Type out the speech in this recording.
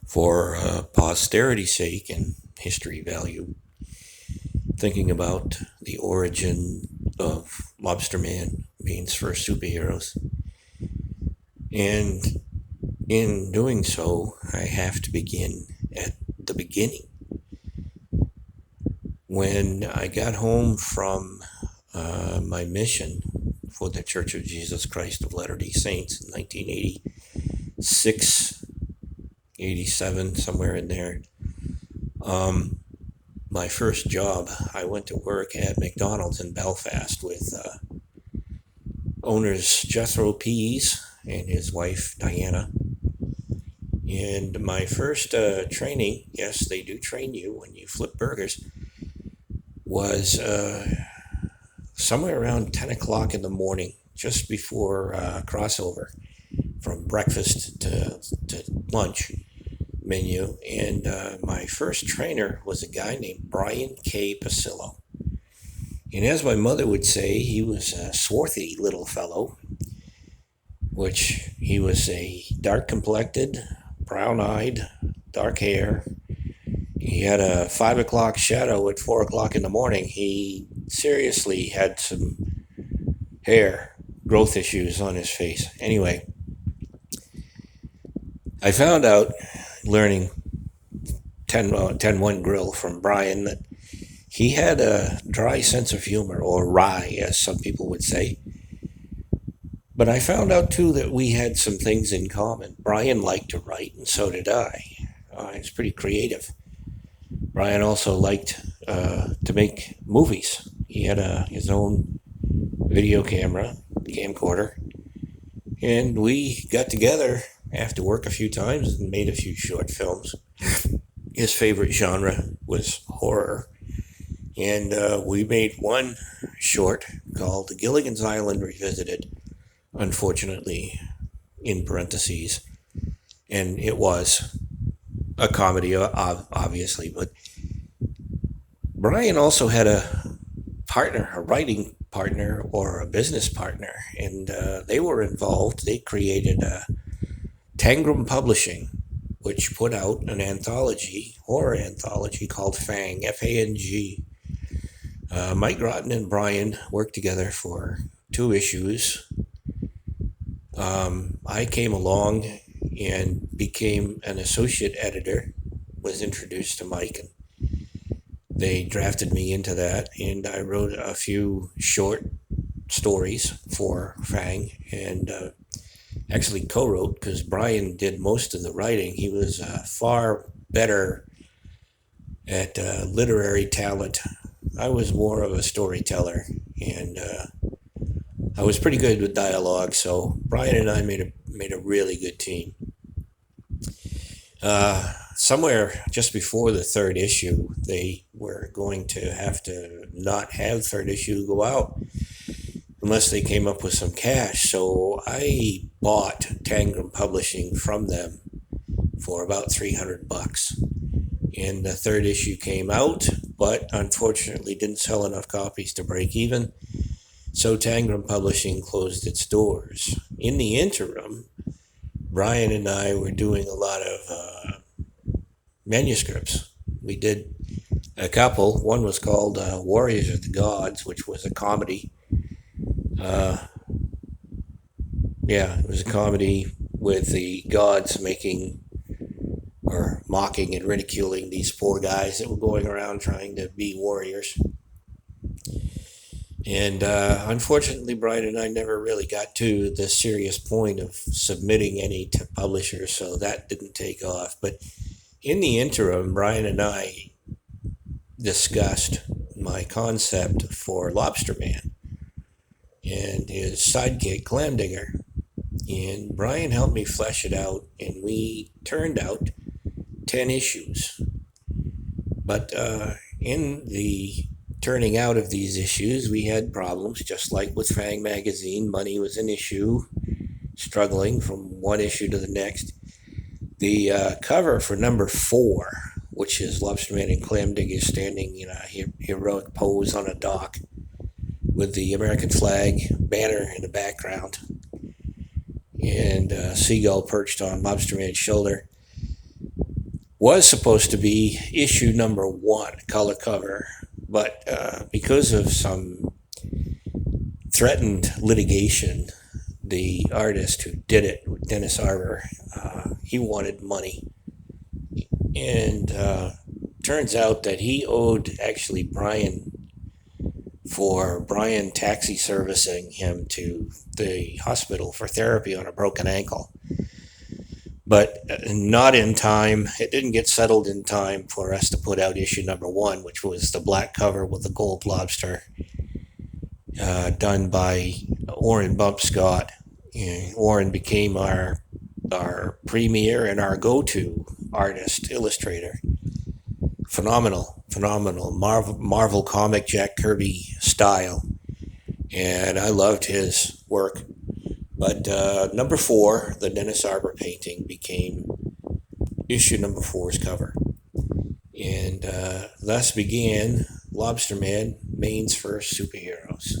for posterity's sake and history value, thinking about the origin of Lobsterman, Maine's first superheroes. And in doing so, I have to begin at the beginning. When I got home from my mission for the Church of Jesus Christ of Latter-day Saints in 1986, 87, somewhere in there, my first job, I went to work at McDonald's in Belfast with owners Jethro Pease and his wife Diana. And my first training, yes, they do train you when you flip burgers, was somewhere around 10 o'clock in the morning, just before crossover from breakfast to lunch menu. And my first trainer was a guy named Brian K. Pasillo. And as my mother would say, he was a swarthy little fellow, which he was a dark-complected, brown-eyed, dark hair. He had a 5 o'clock shadow at 4 o'clock in the morning. He seriously had some hair growth issues on his face. Anyway, I found out, learning 10-1 grill from Brian, that he had a dry sense of humor, or wry, as some people would say. But I found out, too, that we had some things in common. Brian liked to write, and so did I. He was pretty creative. Brian also liked to make movies. He had his own video camcorder, and we got together after work a few times and made a few short films. His favorite genre was horror, and we made one short called Gilligan's Island Revisited, unfortunately, in parentheses, and it was a comedy, obviously, but Brian also had a partner, a writing partner or a business partner, and they were involved. They created Tangram Publishing, which put out an anthology, horror anthology called Fang, F-A-N-G. Mike Groton and Brian worked together for 2 issues. I came along and became an associate editor, was introduced to Mike, and they drafted me into that, and I wrote a few short stories for Fang, and actually co-wrote, because Brian did most of the writing. He was far better at literary talent. I was more of a storyteller, and I was pretty good with dialogue, so Brian and I made a really good team. Somewhere just before the 3rd issue, they were going to have to not have 3rd issue go out unless they came up with some cash. So I bought Tangram Publishing from them for about $300. And the 3rd issue came out, but unfortunately didn't sell enough copies to break even. So Tangram Publishing closed its doors. In the interim, Brian and I were doing a lot of manuscripts. We did a couple. One was called Warriors of the Gods, which was a comedy. It was a comedy with the gods making or mocking and ridiculing these poor guys that were going around trying to be warriors. And unfortunately, Brian and I never really got to the serious point of submitting any to publishers, so that didn't take off. But in the interim, Brian and I discussed my concept for Lobsterman and his sidekick, Clamdigger. And Brian helped me flesh it out, and we turned out 10 issues. But in the turning out of these issues, we had problems, just like with Fang magazine. Money was an issue, struggling from one issue to the next. The cover for number 4, which is Lobsterman and Clamdigger standing in a heroic pose on a dock with the American flag banner in the background and a seagull perched on Lobsterman's shoulder. was supposed to be issue number one, color cover, but because of some threatened litigation, the artist who did it, Dennis Arbor, he wanted money. And turns out that he owed actually Brian taxi servicing him to the hospital for therapy on a broken ankle. But not in time. It didn't get settled in time for us to put out issue number one, which was the black cover with the gold lobster, done by Orrin Bump Scott. And Orrin became our premier and our go-to artist, illustrator. Phenomenal Marvel comic Jack Kirby style, and I loved his work. But number four, the Dennis Arbor painting, became issue number four's cover, and thus began Lobsterman, Maine's first superheroes.